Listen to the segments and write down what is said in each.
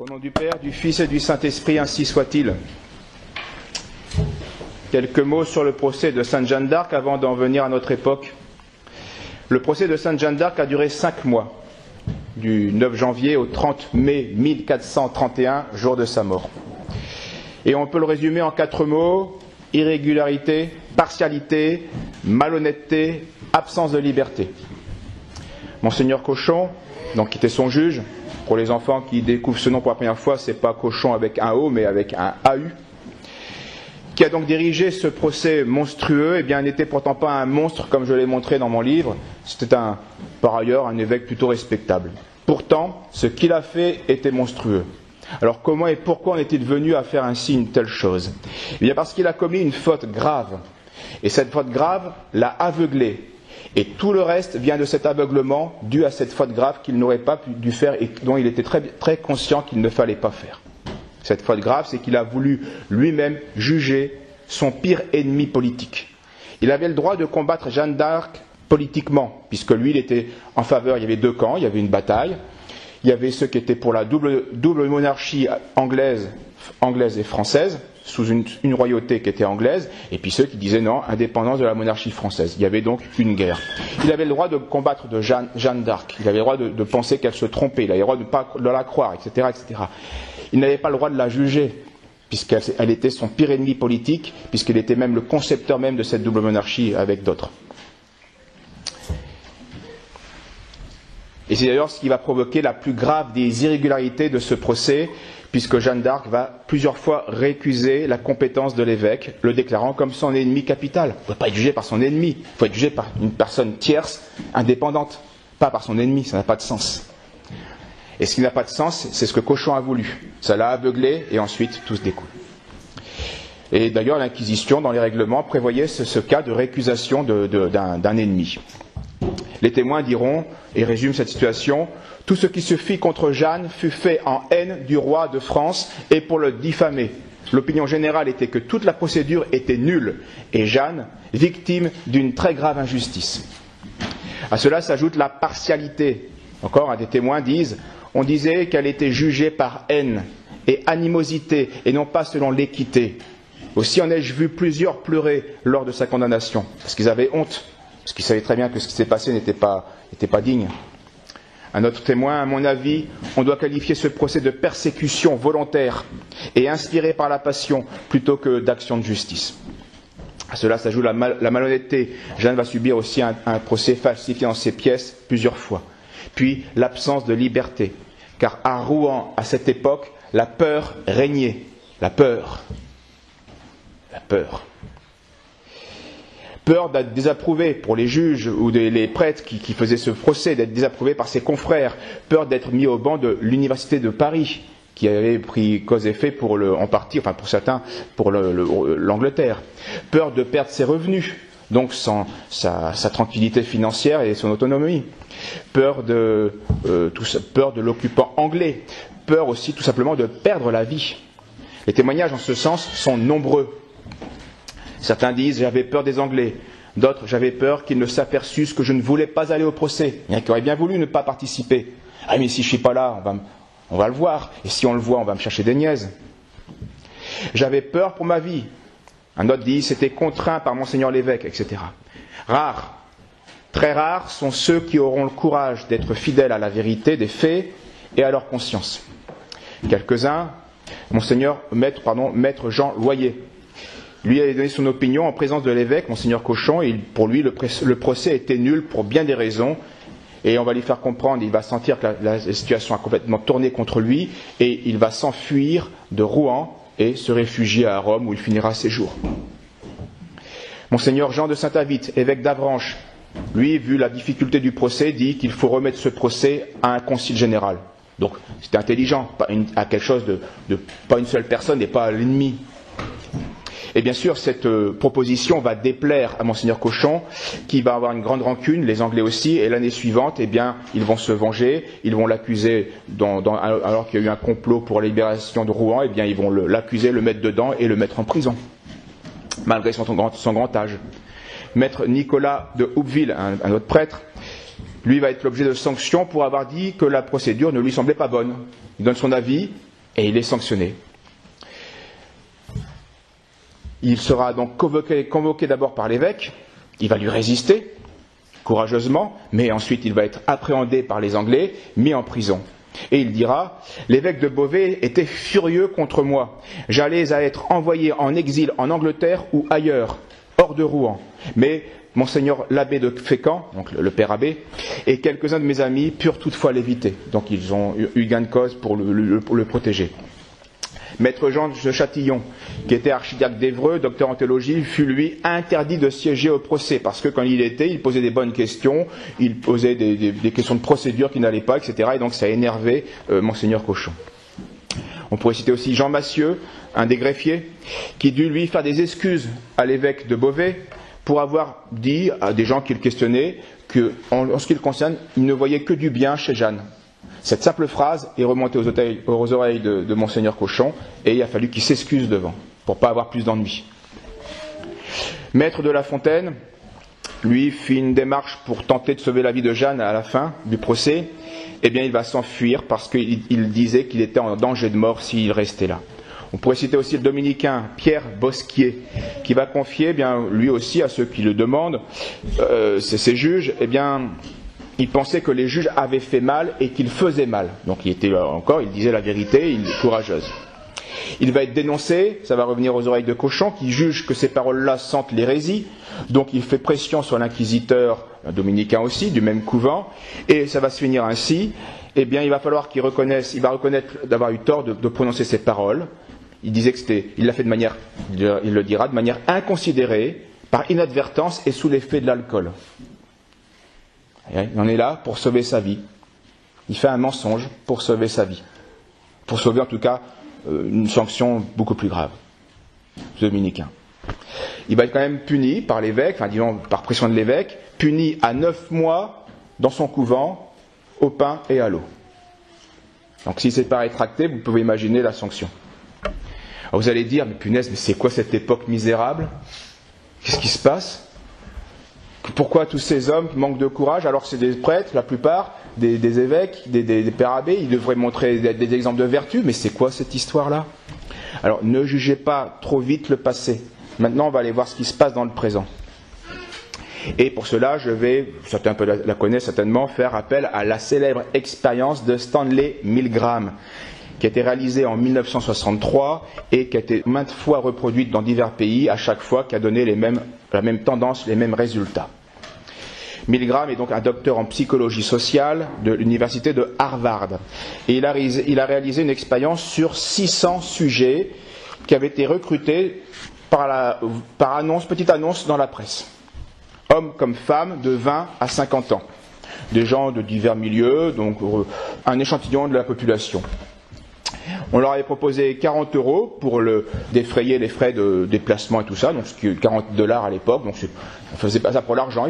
Au nom du Père, du Fils et du Saint-Esprit, ainsi soit-il. Quelques mots sur le procès de Sainte Jeanne d'Arc avant d'en venir à notre époque. Le procès de Sainte Jeanne d'Arc a duré 5 mois, du 9 janvier au 30 mai 1431, jour de sa mort. Et on peut le résumer en 4 mots: irrégularité, partialité, malhonnêteté, absence de liberté. Monseigneur Cochon, donc, qui était son juge, pour les enfants qui découvrent ce nom pour la première fois, c'est pas Cochon avec un O, mais avec un AU, qui a donc dirigé ce procès monstrueux. Eh bien, n'était pourtant pas un monstre comme je l'ai montré dans mon livre, c'était par ailleurs un évêque plutôt respectable. Pourtant, ce qu'il a fait était monstrueux. Alors comment et pourquoi en est-il venu à faire ainsi une telle chose? Eh bien parce qu'il a commis une faute grave, et cette faute grave l'a aveuglé. Et tout le reste vient de cet aveuglement dû à cette faute grave qu'il n'aurait pas dû faire et dont il était très, très conscient qu'il ne fallait pas faire. Cette faute grave, c'est qu'il a voulu lui-même juger son pire ennemi politique. Il avait le droit de combattre Jeanne d'Arc politiquement, puisque lui, il était en faveur. Il y avait 2 camps, il y avait une bataille. Il y avait ceux qui étaient pour la double monarchie anglaise et française, sous une royauté qui était anglaise, et puis ceux qui disaient non, indépendance de la monarchie française. Il y avait donc une guerre. Il avait le droit de combattre de Jeanne d'Arc, il avait le droit de penser qu'elle se trompait, il avait le droit de ne pas la croire, etc., etc. Il n'avait pas le droit de la juger, puisqu'elle était son pire ennemi politique, puisqu'il était même le concepteur même de cette double monarchie avec d'autres. Et c'est d'ailleurs ce qui va provoquer la plus grave des irrégularités de ce procès, puisque Jeanne d'Arc va plusieurs fois récuser la compétence de l'évêque, le déclarant comme son ennemi capital. Il ne faut pas être jugé par son ennemi, il faut être jugé par une personne tierce, indépendante, pas par son ennemi, ça n'a pas de sens. Et ce qui n'a pas de sens, c'est ce que Cochon a voulu. Ça l'a aveuglé et ensuite tout se découle. Et d'ailleurs l'Inquisition, dans les règlements, prévoyait ce cas de récusation d'un ennemi. Les témoins diront, et résument cette situation: tout ce qui se fit contre Jeanne fut fait en haine du roi de France et pour le diffamer. L'opinion générale était que toute la procédure était nulle et Jeanne, victime d'une très grave injustice. À cela s'ajoute la partialité. Encore, un des témoins disent: on disait qu'elle était jugée par haine et animosité et non pas selon l'équité. Aussi en ai-je vu plusieurs pleurer lors de sa condamnation, parce qu'ils avaient honte. Parce qu'ils savaient très bien que ce qui s'est passé n'était pas digne. Un autre témoin: à mon avis, on doit qualifier ce procès de persécution volontaire et inspirée par la passion plutôt que d'action de justice. À cela s'ajoute la malhonnêteté. Jeanne va subir aussi un procès falsifié dans ses pièces plusieurs fois. Puis l'absence de liberté. Car à Rouen, à cette époque, la peur régnait. La peur. La peur. Peur d'être désapprouvé pour les juges ou les prêtres qui faisaient ce procès, d'être désapprouvé par ses confrères. Peur d'être mis au banc de l'université de Paris, qui avait pris cause et effet en partie, enfin pour certains, pour l'Angleterre. Peur de perdre ses revenus, donc sa tranquillité financière et son autonomie. Peur de l'occupant anglais. Peur aussi tout simplement de perdre la vie. Les témoignages en ce sens sont nombreux. Certains disent: j'avais peur des Anglais. D'autres: j'avais peur qu'ils ne s'aperçussent que je ne voulais pas aller au procès. Il y en a qui auraient bien voulu ne pas participer. Ah mais si je ne suis pas là, on va le voir. Et si on le voit, on va me chercher des niaises. J'avais peur pour ma vie. Un autre dit: c'était contraint par Monseigneur l'évêque, etc. Rares, très rares sont ceux qui auront le courage d'être fidèles à la vérité des faits et à leur conscience. Quelques-uns, Maître Jean Loyer, lui avait donné son opinion en présence de l'évêque, Monseigneur Cochon, et pour lui le procès était nul pour bien des raisons, et on va lui faire comprendre, il va sentir que la situation a complètement tourné contre lui, et il va s'enfuir de Rouen et se réfugier à Rome où il finira ses jours. Monseigneur Jean de Saint-Avit, évêque d'Avranches, lui, vu la difficulté du procès, dit qu'il faut remettre ce procès à un concile général. Donc c'était intelligent, à quelque chose pas une seule personne et pas à l'ennemi. Et bien sûr, cette proposition va déplaire à Monseigneur Cochon, qui va avoir une grande rancune, les Anglais aussi, et l'année suivante, eh bien, ils vont se venger, ils vont l'accuser, alors qu'il y a eu un complot pour la libération de Rouen, eh bien, ils vont l'accuser, le mettre dedans et le mettre en prison, malgré son grand âge. Maître Nicolas de Houpville, un autre prêtre, lui va être l'objet de sanctions pour avoir dit que la procédure ne lui semblait pas bonne. Il donne son avis, Et il est sanctionné. Il sera donc convoqué d'abord par l'évêque, il va lui résister courageusement, mais ensuite il va être appréhendé par les Anglais, mis en prison. Et il dira, l'évêque de Beauvais était furieux contre moi. J'allais à être envoyé en exil en Angleterre ou ailleurs, hors de Rouen. Mais Monseigneur l'abbé de Fécamp, donc le père abbé, et quelques-uns de mes amis purent toutefois l'éviter. Donc ils ont eu gain de cause pour le protéger. Maître Jean de Châtillon, qui était archidiacre d'Évreux, docteur en théologie, fut lui interdit de siéger au procès, parce que quand il posait des bonnes questions, il posait des questions de procédure qui n'allaient pas, etc. Et donc ça a énervé Monseigneur Cochon. On pourrait citer aussi Jean Massieu, un des greffiers, qui dut lui faire des excuses à l'évêque de Beauvais pour avoir dit à des gens qui le questionnaient qu'en ce qui le concerne, il ne voyait que du bien chez Jeanne. Cette simple phrase est remontée aux oreilles de Monseigneur Cochon, et il a fallu qu'il s'excuse devant, pour ne pas avoir plus d'ennuis. Maître de La Fontaine, lui, fit une démarche pour tenter de sauver la vie de Jeanne à la fin du procès. Eh bien, il va s'enfuir parce qu'il disait qu'il était en danger de mort s'il restait là. On pourrait citer aussi le dominicain Pierre Bosquier, qui va confier, lui aussi, à ceux qui le demandent, ces juges, il pensait que les juges avaient fait mal et qu'ils faisaient mal. Donc il disait la vérité, il est courageuse. Il va être dénoncé, ça va revenir aux oreilles de Cochon, qui juge que ces paroles-là sentent l'hérésie. Donc il fait pression sur l'inquisiteur, un dominicain aussi, du même couvent, et ça va se finir ainsi. Il va falloir il va reconnaître d'avoir eu tort de prononcer ces paroles. Il disait il l'a fait il le dira, de manière inconsidérée, par inadvertance et sous l'effet de l'alcool. Il en est là pour sauver sa vie. Il fait un mensonge pour sauver sa vie. Pour sauver en tout cas une sanction beaucoup plus grave. Dominicain. Il va être quand même puni par l'évêque, par pression de l'évêque, puni à 9 mois dans son couvent, au pain et à l'eau. Donc s'il ne s'est pas rétracté, vous pouvez imaginer la sanction. Alors vous allez dire, mais punaise, mais c'est quoi cette époque misérable? Qu'est-ce qui se passe? Pourquoi tous ces hommes manquent de courage alors que c'est des prêtres, la plupart, des évêques, des pères abbés, ils devraient montrer des exemples de vertu, mais c'est quoi cette histoire-là? Alors ne jugez pas trop vite le passé. Maintenant on va aller voir ce qui se passe dans le présent. Et pour cela, je vais, certains la connaissent certainement, faire appel à la célèbre expérience de Stanley Milgram, qui a été réalisée en 1963 et qui a été maintes fois reproduite dans divers pays, à chaque fois qui a donné la même tendance, les mêmes résultats. Milgram est donc un docteur en psychologie sociale de l'université de Harvard. Et il a réalisé une expérience sur 600 sujets qui avaient été recrutés par petite annonce dans la presse. Hommes comme femmes de 20 à 50 ans. Des gens de divers milieux, donc un échantillon de la population. On leur avait proposé 40 € pour défrayer les frais de déplacement et tout ça, donc ce qui est $40 à l'époque, donc on ne faisait pas ça pour l'argent,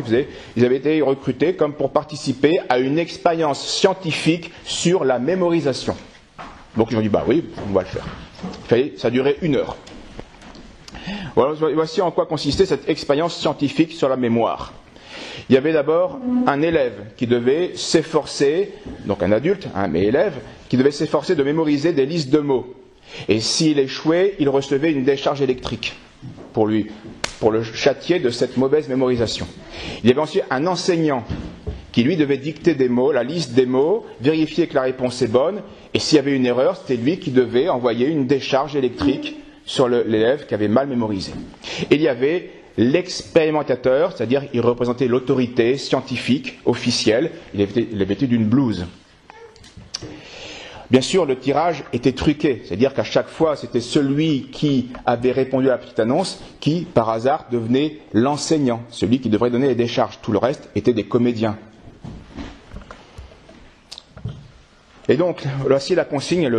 ils avaient été recrutés comme pour participer à une expérience scientifique sur la mémorisation. Donc ils ont dit, oui, on va le faire. Ça durait 1 heure. Voilà, voici en quoi consistait cette expérience scientifique sur la mémoire. Il y avait d'abord un élève qui devait s'efforcer, donc un adulte, mais élève, qui devait s'efforcer de mémoriser des listes de mots. Et s'il échouait, il recevait une décharge électrique pour le châtier de cette mauvaise mémorisation. Il y avait ensuite un enseignant qui lui devait dicter des mots, la liste des mots, vérifier que la réponse est bonne, et s'il y avait une erreur, c'était lui qui devait envoyer une décharge électrique sur l'élève qui avait mal mémorisé. Et il y avait l'expérimentateur, c'est-à-dire il représentait l'autorité scientifique avait vêtu d'une blouse. Bien sûr, le tirage était truqué, c'est-à-dire qu'à chaque fois, c'était celui qui avait répondu à la petite annonce qui, par hasard, devenait l'enseignant, celui qui devrait donner les décharges. Tout le reste étaient des comédiens. Et donc, voici la consigne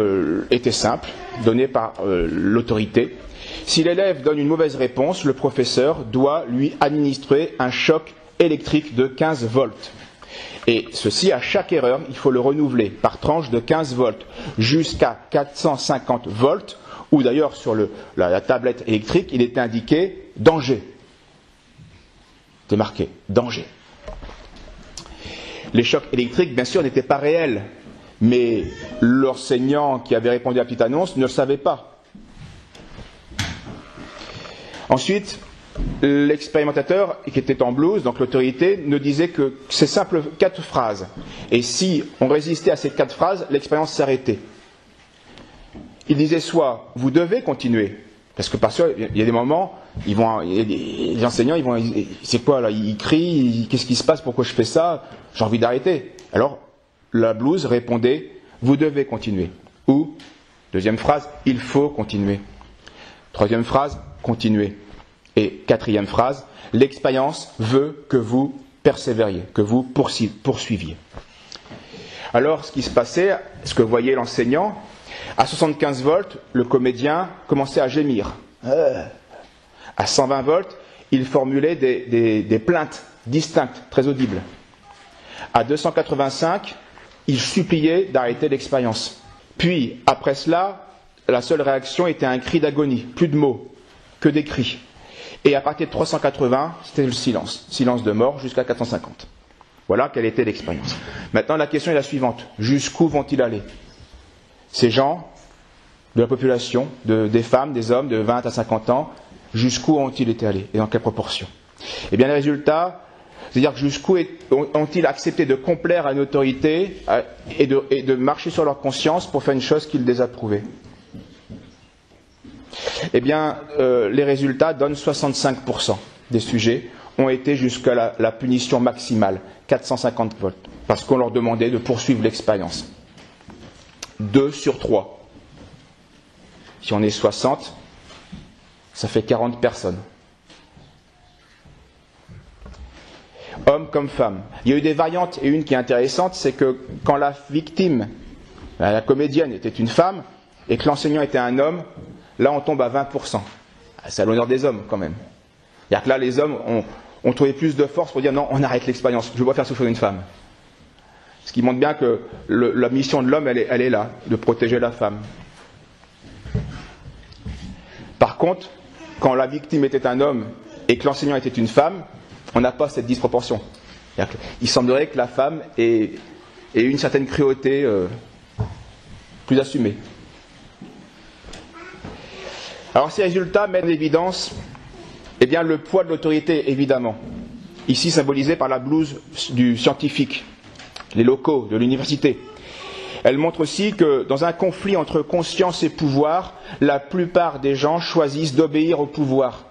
était simple, donnée par l'autorité. Si l'élève donne une mauvaise réponse, le professeur doit lui administrer un choc électrique de 15 volts. Et ceci, à chaque erreur, il faut le renouveler par tranche de 15 volts jusqu'à 450 volts, ou d'ailleurs sur la tablette électrique, il était indiqué « danger ». C'était marqué « danger ». Les chocs électriques, bien sûr, n'étaient pas réels, Mais l'enseignant qui avait répondu à la petite annonce ne le savait pas. Ensuite, l'expérimentateur qui était en blouse, donc l'autorité, ne disait que ces simples 4 phrases. Et si on résistait à ces 4 phrases, l'expérience s'arrêtait. Il disait soit vous devez continuer, parce que parfois il y a des moments, les enseignants, c'est quoi là, ils crient, qu'est-ce qui se passe, pourquoi je fais ça, j'ai envie d'arrêter. Alors la blouse répondait vous devez continuer. Ou, deuxième phrase, il faut continuer. Troisième phrase, continuer. Et quatrième phrase, l'expérience veut que vous persévériez, que vous poursuiviez. Alors, ce qui se passait, ce que voyait l'enseignant, à 75 volts, le comédien commençait à gémir. À 120 volts, il formulait des plaintes distinctes, très audibles. À 285, il suppliait d'arrêter l'expérience. Puis, après cela, la seule réaction était un cri d'agonie, plus de mots, que des cris. Et à partir de 380, c'était le silence. Silence de mort jusqu'à 450. Voilà quelle était l'expérience. Maintenant, la question est la suivante. Jusqu'où vont-ils aller? Ces gens de la population, des femmes, des hommes de 20 à 50 ans, jusqu'où ont-ils été allés? Et dans quelle proportion? Eh bien, les résultats, c'est-à-dire jusqu'où ont-ils accepté de complaire à une autorité et de marcher sur leur conscience pour faire une chose qu'ils désapprouvaient? Eh bien, les résultats donnent 65% des sujets ont été jusqu'à la punition maximale, 450 volts, parce qu'on leur demandait de poursuivre l'expérience. 2 sur 3. Si on est 60, ça fait 40 personnes. Hommes comme femmes. Il y a eu des variantes, et une qui est intéressante, c'est que quand la victime, la comédienne, était une femme, et que l'enseignant était un homme, là, on tombe à 20%. C'est à l'honneur des hommes, quand même. C'est-à-dire que là, les hommes ont trouvé plus de force pour dire non, on arrête l'expérience, je ne veux pas faire souffrir une femme. Ce qui montre bien que la mission de l'homme, elle est là, de protéger la femme. Par contre, quand la victime était un homme et que l'enseignant était une femme, on n'a pas cette disproportion. Il semblerait que la femme ait une certaine cruauté plus assumée. Alors ces résultats mettent en évidence le poids de l'autorité, évidemment. Ici symbolisé par la blouse du scientifique, les locaux de l'université. Elle montre aussi que dans un conflit entre conscience et pouvoir, la plupart des gens choisissent d'obéir au pouvoir.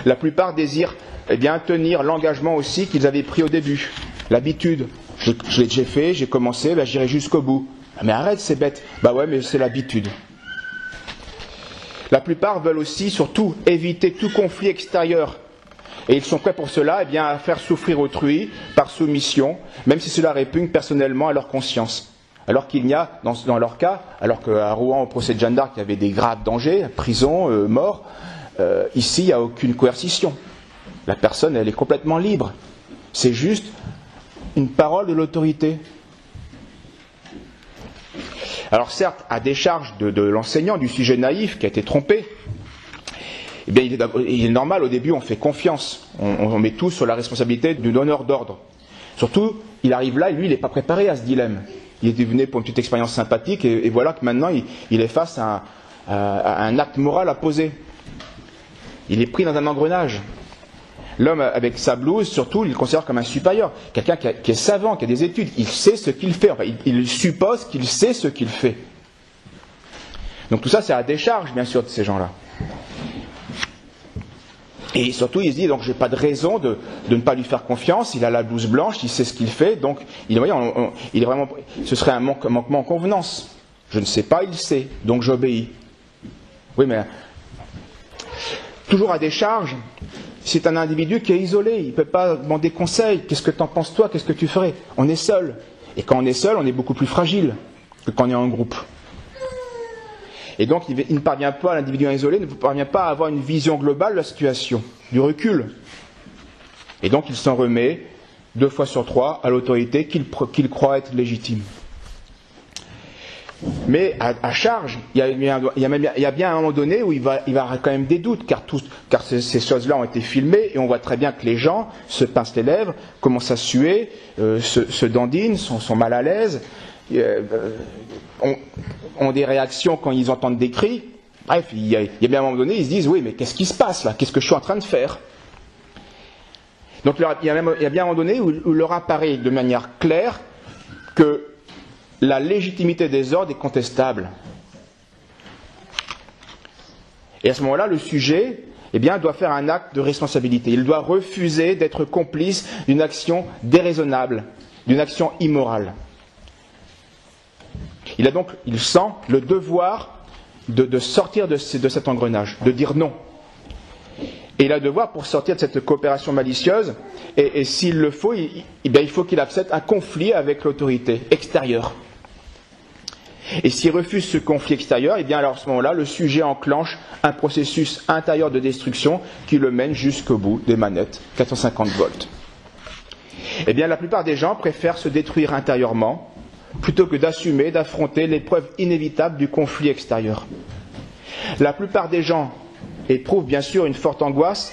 La plupart désirent tenir l'engagement aussi qu'ils avaient pris au début. L'habitude. J'ai fait, j'ai commencé, j'irai jusqu'au bout. Mais arrête, c'est bête. Ouais, mais c'est l'habitude. La plupart veulent aussi, surtout, éviter tout conflit extérieur. Et ils sont prêts pour cela à faire souffrir autrui par soumission, même si cela répugne personnellement à leur conscience. Alors qu'il n'y a, dans leur cas, alors qu'à Rouen, au procès de Jeanne d'Arc, il y avait des graves dangers, prison, mort, ici, il n'y a aucune coercition. La personne, elle est complètement libre. C'est juste une parole de l'autorité. Alors certes, à décharge de l'enseignant, du sujet naïf qui a été trompé, il est normal, au début, on fait confiance. On met tout sur la responsabilité du donneur d'ordre. Surtout, il arrive là et lui, il n'est pas préparé à ce dilemme. Il était venu pour une petite expérience sympathique et voilà que maintenant, il est face à un acte moral à poser. Il est pris dans un engrenage. L'homme avec sa blouse, surtout, il le considère comme un supérieur. Quelqu'un qui est savant, qui a des études. Il sait ce qu'il fait. Enfin, il suppose qu'il sait ce qu'il fait. Donc tout ça, c'est à décharge, bien sûr, de ces gens-là. Et surtout, il se dit, donc j'ai pas de raison de ne pas lui faire confiance. Il a la blouse blanche, il sait ce qu'il fait. Donc, il est vraiment, ce serait un manquement en convenance. Je ne sais pas, il sait. Donc j'obéis. Oui, mais toujours à décharge. C'est un individu qui est isolé, il ne peut pas demander conseil. Qu'est-ce que t'en penses toi? Qu'est-ce que tu ferais? On est seul. Et quand on est seul, on est beaucoup plus fragile que quand on est en groupe. Et donc, il ne parvient pas, l'individu isolé ne parvient pas à avoir une vision globale de la situation, du recul. Et donc, il s'en remet 2 fois sur 3 à l'autorité qu'il croit être légitime. Mais à charge, il y a bien un moment donné où il va avoir quand même des doutes, car ces choses-là ont été filmées, et on voit très bien que les gens se pincent les lèvres, commencent à suer, se dandinent, sont mal à l'aise, ont des réactions quand ils entendent des cris. Bref, il y a bien un moment donné, ils se disent, oui, mais qu'est-ce qui se passe là? Qu'est-ce que je suis en train de faire? Donc il y a bien un moment donné où leur apparaît de manière claire que la légitimité des ordres est contestable. Et à ce moment-là, le sujet doit faire un acte de responsabilité. Il doit refuser d'être complice d'une action déraisonnable, d'une action immorale. Il sent le devoir de sortir de cet engrenage, de dire non. Et il a le devoir, pour sortir de cette coopération malicieuse, et s'il le faut, il faut qu'il accepte un conflit avec l'autorité extérieure. Et s'il refuse ce conflit extérieur, alors à ce moment-là, le sujet enclenche un processus intérieur de destruction qui le mène jusqu'au bout des manettes, 450 volts. La plupart des gens préfèrent se détruire intérieurement plutôt que d'assumer, d'affronter l'épreuve inévitable du conflit extérieur. La plupart des gens éprouvent bien sûr une forte angoisse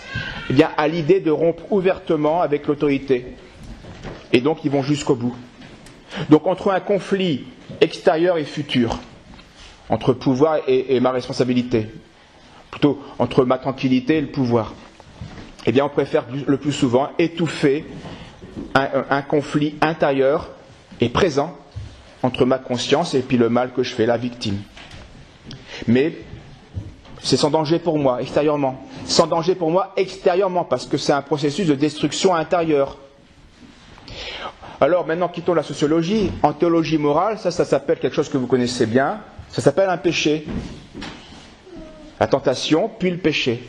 à l'idée de rompre ouvertement avec l'autorité. Et donc ils vont jusqu'au bout. Donc entre un conflit extérieur et futur, entre pouvoir et ma responsabilité, plutôt entre ma tranquillité et le pouvoir, on préfère le plus souvent étouffer un conflit intérieur et présent entre ma conscience et puis le mal que je fais, la victime. Mais c'est sans danger pour moi, extérieurement. Sans danger pour moi, extérieurement, parce que c'est un processus de destruction intérieure. Alors maintenant, quittons la sociologie. En théologie morale, ça s'appelle quelque chose que vous connaissez bien. Ça s'appelle un péché. La tentation, puis le péché.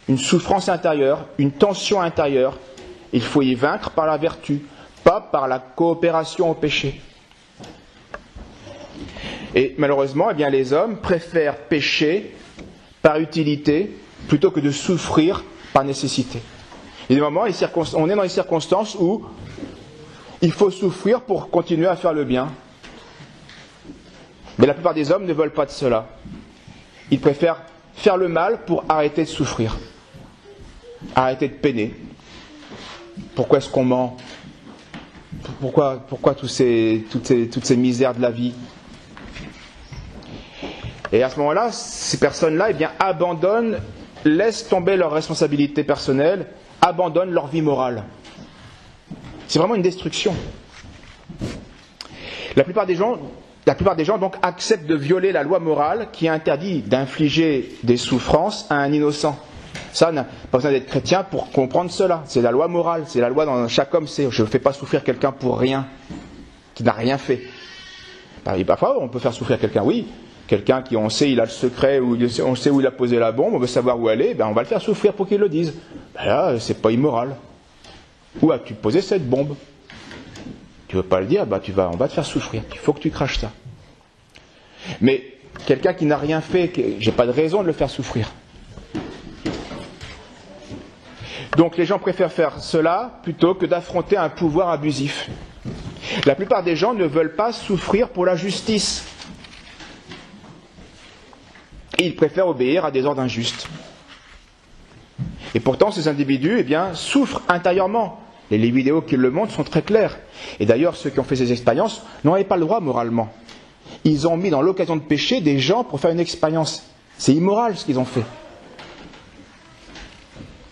Une souffrance intérieure, une tension intérieure. Il faut y vaincre par la vertu, pas par la coopération au péché. Et malheureusement, les hommes préfèrent pécher par utilité plutôt que de souffrir par nécessité. Il y a des moments, on est dans des circonstances où il faut souffrir pour continuer à faire le bien. Mais la plupart des hommes ne veulent pas de cela. Ils préfèrent faire le mal pour arrêter de souffrir, arrêter de peiner. Pourquoi est-ce qu'on ment? Pourquoi toutes ces misères de la vie? Et à ce moment-là, ces personnes-là abandonnent, laissent tomber leurs responsabilités personnelles, abandonnent leur vie morale. C'est vraiment une destruction. La plupart des gens donc acceptent de violer la loi morale qui interdit d'infliger des souffrances à un innocent. Ça, n'a pas besoin d'être chrétien pour comprendre cela. C'est la loi morale, c'est la loi dans chaque homme, c'est je ne fais pas souffrir quelqu'un pour rien, qui n'a rien fait. Parfois, on peut faire souffrir quelqu'un, oui. Quelqu'un qui, on sait, il a le secret, on sait où il a posé la bombe, on veut savoir où elle est, on va le faire souffrir pour qu'il le dise. Là, c'est pas immoral. Où as-tu posé cette bombe? Tu veux pas le dire, on va te faire souffrir. Il faut que tu craches ça. Mais quelqu'un qui n'a rien fait, j'ai pas de raison de le faire souffrir. Donc les gens préfèrent faire cela plutôt que d'affronter un pouvoir abusif. La plupart des gens ne veulent pas souffrir pour la justice. Et ils préfèrent obéir à des ordres injustes. Et pourtant, ces individus, souffrent intérieurement. Les vidéos qui le montrent sont très claires. Et d'ailleurs, ceux qui ont fait ces expériences n'en avaient pas le droit moralement. Ils ont mis dans l'occasion de pécher des gens pour faire une expérience. C'est immoral ce qu'ils ont fait.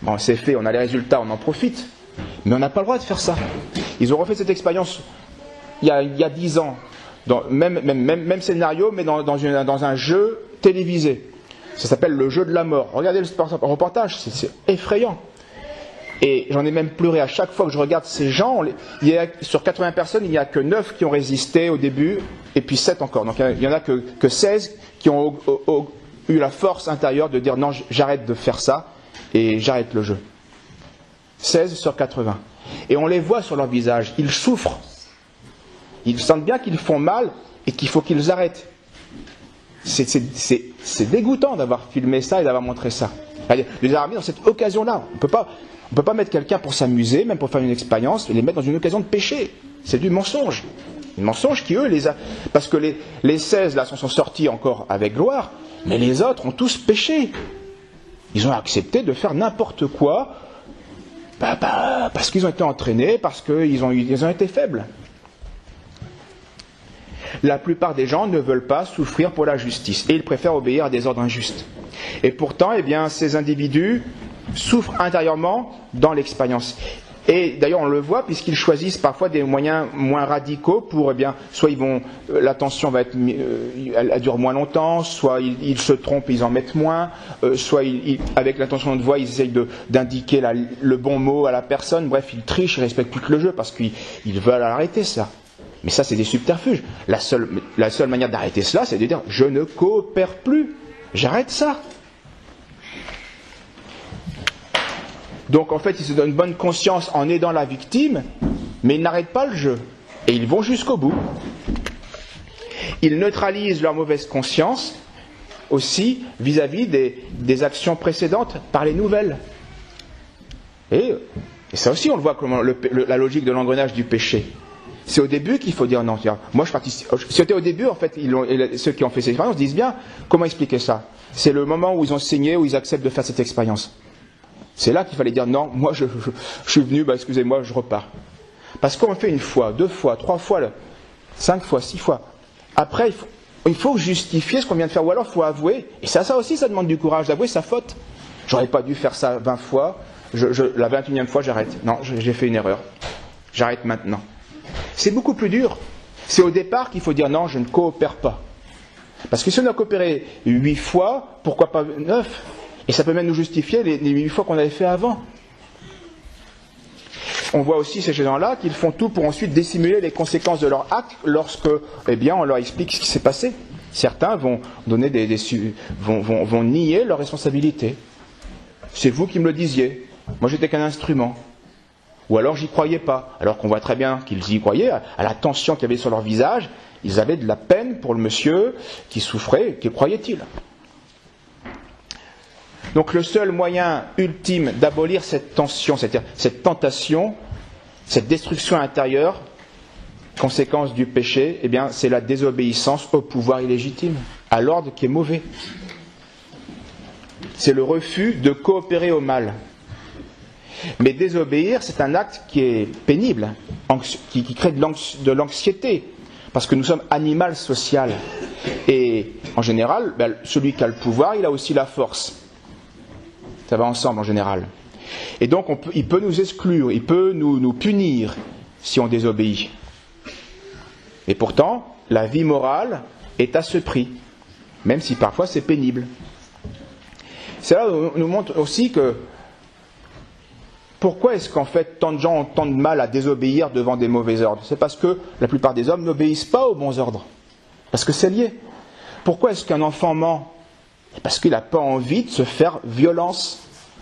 Bon, c'est fait, on a les résultats, on en profite. Mais on n'a pas le droit de faire ça. Ils ont refait cette expérience il y a 10 ans. Même scénario, mais dans un jeu télévisé. Ça s'appelle le jeu de la mort. Regardez le reportage, c'est effrayant. Et j'en ai même pleuré à chaque fois que je regarde ces gens. Sur 80 personnes, il n'y a que 9 qui ont résisté au début, et puis 7 encore. Donc il n'y en a que 16 qui ont eu la force intérieure de dire non, j'arrête de faire ça, et j'arrête le jeu. 16 sur 80. Et on les voit sur leur visage, ils souffrent. Ils sentent bien qu'ils font mal et qu'il faut qu'ils arrêtent. C'est dégoûtant d'avoir filmé ça et d'avoir montré ça. De les avoir mis dans cette occasion-là. On ne peut pas mettre quelqu'un pour s'amuser, même pour faire une expérience, et les mettre dans une occasion de péché. C'est du mensonge. Un mensonge qui, eux, parce que les 16, là, sont sortis encore avec gloire, mais les autres ont tous péché. Ils ont accepté de faire n'importe quoi, parce qu'ils ont été entraînés, parce qu'ils ont été faibles. La plupart des gens ne veulent pas souffrir pour la justice, et ils préfèrent obéir à des ordres injustes. Et pourtant, eh bien, ces individus souffrent intérieurement dans l'expérience. Et d'ailleurs, on le voit puisqu'ils choisissent parfois des moyens moins radicaux pour, soit la tension va être, elle dure moins longtemps, soit ils se trompent, ils en mettent moins, soit avec l'intention de voix, ils essayent d'indiquer le bon mot à la personne. Bref, ils trichent, ils respectent plus que le jeu parce qu'ils veulent arrêter ça. Mais ça, c'est des subterfuges. La seule manière d'arrêter cela, c'est de dire je ne coopère plus, j'arrête ça. Donc en fait, ils se donnent bonne conscience en aidant la victime, mais ils n'arrêtent pas le jeu. Et ils vont jusqu'au bout. Ils neutralisent leur mauvaise conscience aussi vis-à-vis des actions précédentes par les nouvelles. Et ça aussi, on le voit comment la logique de l'engrenage du péché. C'est au début qu'il faut dire non. Moi, je participe. C'était au début, en fait, ceux qui ont fait cette expérience disent bien comment expliquer ça. C'est le moment où ils ont signé, où ils acceptent de faire cette expérience. C'est là qu'il fallait dire non, moi je suis venu, excusez-moi, je repars. Parce qu'on le fait une fois, 2 fois, 3 fois, 5 fois, 6 fois. Après, il faut justifier ce qu'on vient de faire, ou alors il faut avouer. Et ça aussi, ça demande du courage d'avouer sa faute. J'aurais pas dû faire ça 20 fois, la 21e fois, j'arrête. Non, j'ai fait une erreur. J'arrête maintenant. C'est beaucoup plus dur. C'est au départ qu'il faut dire non, je ne coopère pas. Parce que si on a coopéré 8 fois, pourquoi pas 9 ? Et ça peut même nous justifier les 8 fois qu'on avait fait avant. On voit aussi ces gens-là qu'ils font tout pour ensuite dissimuler les conséquences de leur acte lorsque, on leur explique ce qui s'est passé. Certains vont donner vont nier leur responsabilité. C'est vous qui me le disiez. Moi, j'étais qu'un instrument. Ou alors, j'y croyais pas. Alors qu'on voit très bien qu'ils y croyaient. À la tension qu'il y avait sur leur visage, ils avaient de la peine pour le monsieur qui souffrait. Que croyait-il ? Donc le seul moyen ultime d'abolir cette tension, c'est-à-dire cette tentation, cette destruction intérieure, conséquence du péché, c'est la désobéissance au pouvoir illégitime, à l'ordre qui est mauvais. C'est le refus de coopérer au mal. Mais désobéir, c'est un acte qui est pénible, qui crée de l'anxiété, parce que nous sommes animal social. Et en général, celui qui a le pouvoir, il a aussi la force. Ça va ensemble en général. Et donc il peut nous exclure, il peut nous punir si on désobéit. Et pourtant, la vie morale est à ce prix, même si parfois c'est pénible. C'est là où on nous montre aussi que pourquoi est-ce qu'en fait tant de gens ont tant de mal à désobéir devant des mauvais ordres ? C'est parce que la plupart des hommes n'obéissent pas aux bons ordres. Parce que c'est lié. Pourquoi est-ce qu'un enfant ment ? Parce qu'il n'a pas envie de se faire violence.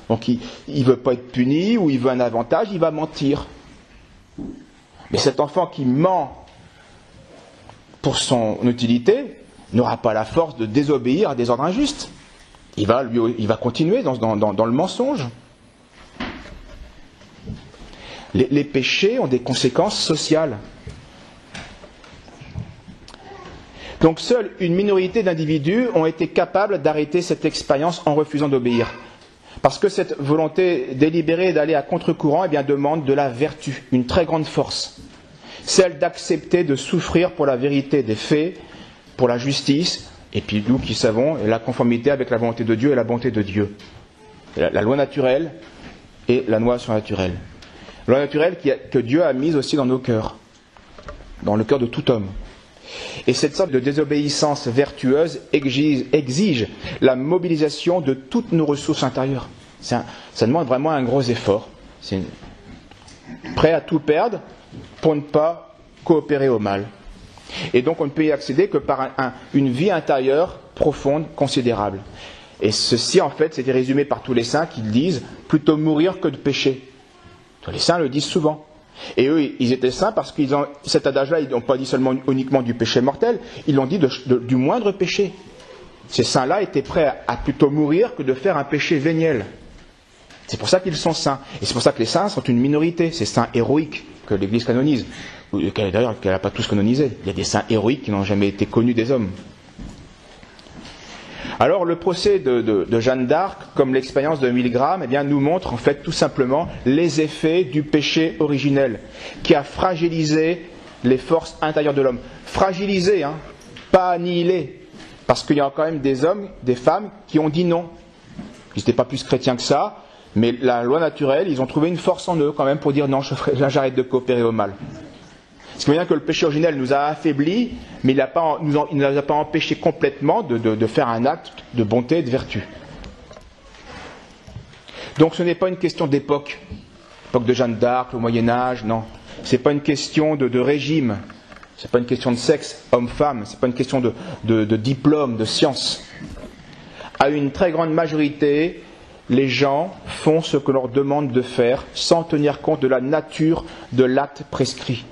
Donc il ne veut pas être puni ou il veut un avantage, il va mentir. Mais cet enfant qui ment pour son utilité n'aura pas la force de désobéir à des ordres injustes. Il va continuer dans le mensonge. Les péchés ont des conséquences sociales. Donc seule une minorité d'individus ont été capables d'arrêter cette expérience en refusant d'obéir. Parce que cette volonté délibérée d'aller à contre-courant demande de la vertu, une très grande force. Celle d'accepter de souffrir pour la vérité des faits, pour la justice, et puis nous qui savons la conformité avec la volonté de Dieu et la bonté de Dieu. La loi naturelle et la loi surnaturelle. La loi naturelle que Dieu a mise aussi dans nos cœurs, dans le cœur de tout homme. Et cette sorte de désobéissance vertueuse exige la mobilisation de toutes nos ressources intérieures. Ça demande vraiment un gros effort. C'est prêt à tout perdre pour ne pas coopérer au mal. Et donc on ne peut y accéder que par une vie intérieure profonde, considérable. Et ceci en fait c'était résumé par tous les saints qui disent plutôt mourir que de pécher. Tous les saints le disent souvent. Et eux, ils étaient saints parce qu'ils ont cet adage-là, ils n'ont pas dit uniquement du péché mortel, ils l'ont dit du moindre péché. Ces saints-là étaient prêts à plutôt mourir que de faire un péché véniel. C'est pour ça qu'ils sont saints. Et c'est pour ça que les saints sont une minorité, ces saints héroïques que l'Église canonise. D'ailleurs, qu'elle n'a pas tous canonisé. Il y a des saints héroïques qui n'ont jamais été connus des hommes. Alors le procès de Jeanne d'Arc, comme l'expérience de Milgram, eh bien, nous montre en fait tout simplement les effets du péché originel, qui a fragilisé les forces intérieures de l'homme. Fragilisé, hein, pas annihilé, parce qu'il y a quand même des hommes, des femmes qui ont dit non. Ils n'étaient pas plus chrétiens que ça, mais la loi naturelle, ils ont trouvé une force en eux quand même pour dire non, j'arrête de coopérer au mal. Ce qui veut dire que le péché originel nous a affaiblis, mais il ne nous a pas empêchés complètement de faire un acte de bonté et de vertu. Donc ce n'est pas une question d'époque, l'époque de Jeanne d'Arc, au Moyen-Âge, non. Ce n'est pas une question de régime, ce n'est pas une question de sexe, homme-femme, ce n'est pas une question de diplôme, de science. À une très grande majorité, les gens font ce que leur demande de faire sans tenir compte de la nature de l'acte prescrit.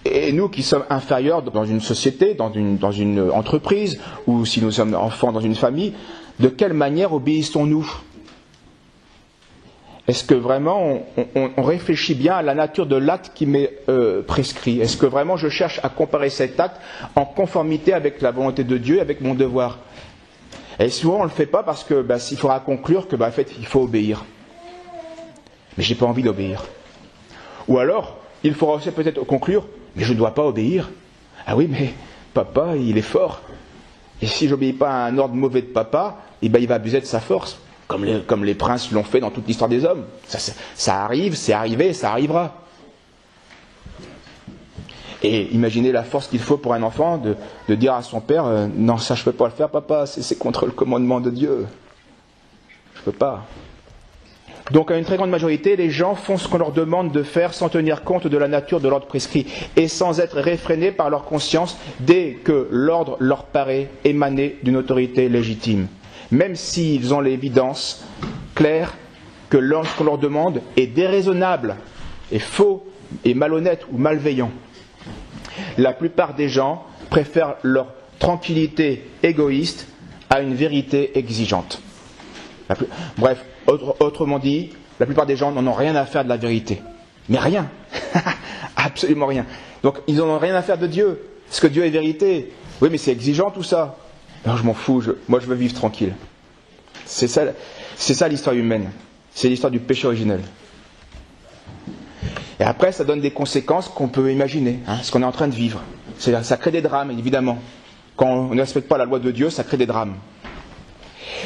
Et nous qui sommes inférieurs dans une société, dans une entreprise, ou si nous sommes enfants dans une famille, de quelle manière obéissons-nous ? Est-ce que vraiment on réfléchit bien à la nature de l'acte qui m'est prescrit ? Est-ce que vraiment je cherche à comparer cet acte en conformité avec la volonté de Dieu et avec mon devoir ? Et souvent on ne le fait pas parce que il faudra conclure que en fait il faut obéir. Mais j'ai pas envie d'obéir. Ou alors, il faudra aussi peut-être conclure, mais je ne dois pas obéir. Ah oui, mais papa, il est fort. Et si j'obéis pas à un ordre mauvais de papa, il va abuser de sa force. Comme les princes l'ont fait dans toute l'histoire des hommes. Ça arrive, c'est arrivé, ça arrivera. Et imaginez la force qu'il faut pour un enfant de dire à son père, non, ça je ne peux pas le faire papa, c'est contre le commandement de Dieu. Je ne peux pas. Donc à une très grande majorité, les gens font ce qu'on leur demande de faire sans tenir compte de la nature de l'ordre prescrit et sans être réfrénés par leur conscience dès que l'ordre leur paraît émaner d'une autorité légitime. Même s'ils ont l'évidence claire que ce qu'on leur demande est déraisonnable, est faux, est malhonnête ou malveillant. La plupart des gens préfèrent leur tranquillité égoïste à une vérité exigeante. Bref, autrement dit, la plupart des gens n'en ont rien à faire de la vérité. Mais rien. Absolument rien. Donc ils n'en ont rien à faire de Dieu. Parce que Dieu est vérité. Oui, mais c'est exigeant tout ça. Non, je m'en fous, moi je veux vivre tranquille. C'est ça l'histoire humaine. C'est l'histoire du péché originel. Et après, ça donne des conséquences qu'on peut imaginer, ce qu'on est en train de vivre. Ça crée des drames, évidemment. Quand on ne respecte pas la loi de Dieu, ça crée des drames.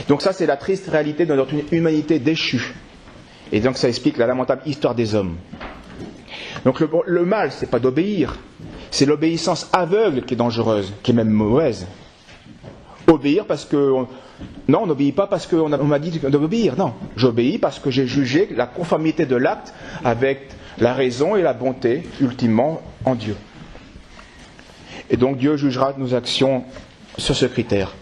Donc ça, c'est la triste réalité de notre humanité déchue. Et donc ça explique la lamentable histoire des hommes. Donc le mal, c'est pas d'obéir. C'est l'obéissance aveugle qui est dangereuse, qui est même mauvaise. Obéir parce que... Non, on n'obéit pas parce qu'on m'a dit d'obéir. Non, j'obéis parce que j'ai jugé la conformité de l'acte avec la raison et la bonté, ultimement, en Dieu. Et donc Dieu jugera nos actions sur ce critère.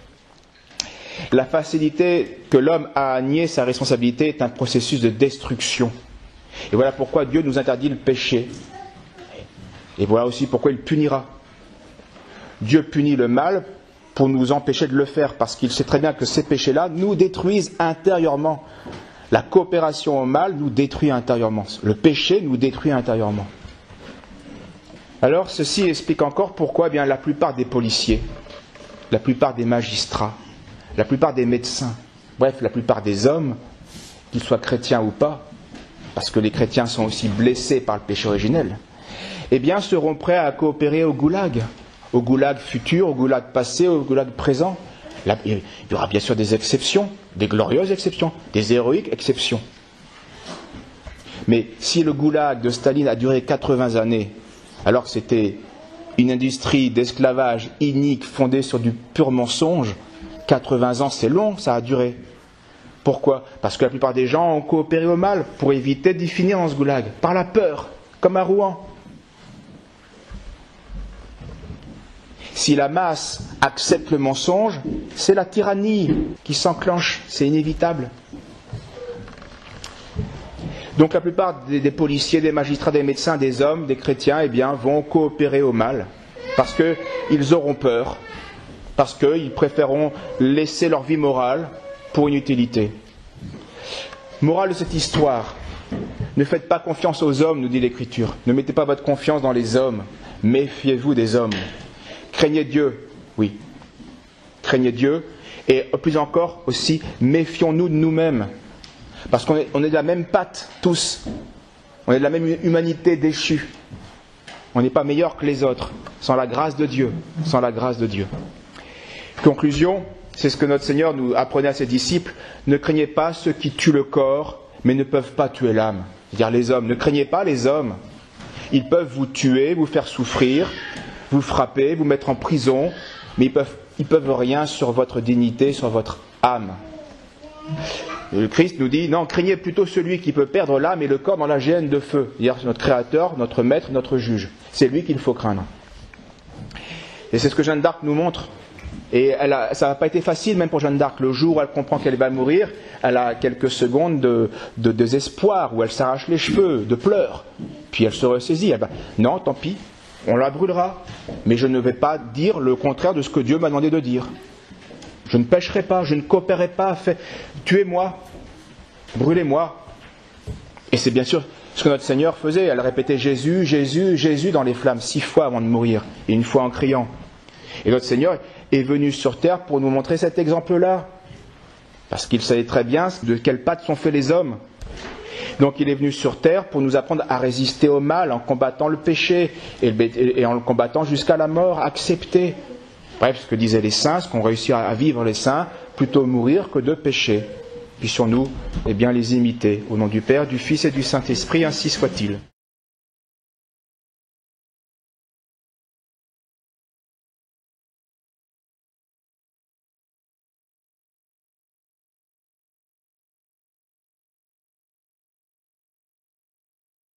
La facilité que l'homme a à nier sa responsabilité est un processus de destruction. Et voilà pourquoi Dieu nous interdit le péché. Et voilà aussi pourquoi il punira. Dieu punit le mal pour nous empêcher de le faire, parce qu'il sait très bien que ces péchés-là nous détruisent intérieurement. La coopération au mal nous détruit intérieurement. Le péché nous détruit intérieurement. Alors, ceci explique encore pourquoi la plupart des policiers, la plupart des magistrats, la plupart des médecins, bref, la plupart des hommes, qu'ils soient chrétiens ou pas, parce que les chrétiens sont aussi blessés par le péché originel, seront prêts à coopérer au goulag futur, au goulag passé, au goulag présent. Là, il y aura bien sûr des exceptions, des glorieuses exceptions, des héroïques exceptions. Mais si le goulag de Staline a duré 80 années, alors que c'était une industrie d'esclavage inique fondée sur du pur mensonge, 80 ans c'est long, ça a duré. Pourquoi ? Parce que la plupart des gens ont coopéré au mal pour éviter d'y finir dans ce goulag, par la peur, comme à Rouen. Si la masse accepte le mensonge, c'est la tyrannie qui s'enclenche, c'est inévitable. Donc la plupart des policiers, des magistrats, des médecins, des hommes, des chrétiens, vont coopérer au mal, parce qu'ils auront peur, parce qu'ils préféreront laisser leur vie morale pour une utilité. Morale de cette histoire, Ne faites pas confiance aux hommes, nous dit l'Écriture. Ne mettez pas votre confiance dans les hommes. Méfiez-vous des hommes. Craignez Dieu, oui. Craignez Dieu. Et plus encore aussi, méfions-nous de nous-mêmes. Parce qu'on est de la même patte, tous. On est de la même humanité déchue. On n'est pas meilleur que les autres, sans la grâce de Dieu. Sans la grâce de Dieu. Conclusion, c'est ce que notre Seigneur nous apprenait à ses disciples. Ne craignez pas ceux qui tuent le corps, mais ne peuvent pas tuer l'âme. C'est-à-dire les hommes. Ne craignez pas les hommes. Ils peuvent vous tuer, vous faire souffrir, vous frapper, vous mettre en prison, mais ils peuvent rien sur votre dignité, sur votre âme. Le Christ nous dit, non, craignez plutôt celui qui peut perdre l'âme et le corps dans la géhenne de feu. C'est-à-dire notre Créateur, notre Maître, notre Juge. C'est lui qu'il faut craindre. Et c'est ce que Jeanne d'Arc nous montre. Et ça n'a pas été facile même pour Jeanne d'Arc. Le jour où elle comprend qu'elle va mourir, elle a quelques secondes de désespoir, où elle s'arrache les cheveux, de pleurs. Puis elle se ressaisit. Elle va, non, tant pis, on la brûlera. Mais je ne vais pas dire le contraire de ce que Dieu m'a demandé de dire. Je ne pécherai pas, je ne coopérerai pas. Tuez-moi, brûlez-moi. Et c'est bien sûr ce que notre Seigneur faisait. Elle répétait Jésus, Jésus, Jésus dans les flammes 6 fois avant de mourir. Et une fois en criant. Et notre Seigneur est venu sur terre pour nous montrer cet exemple-là. Parce qu'il savait très bien de quelles pattes sont faits les hommes. Donc il est venu sur terre pour nous apprendre à résister au mal en combattant le péché et en le combattant jusqu'à la mort, accepter. Bref, ce que disaient les saints, ce qu'ont réussi à vivre les saints, plutôt mourir que de pécher. Puissions-nous, les imiter. Au nom du Père, du Fils et du Saint-Esprit, ainsi soit-il.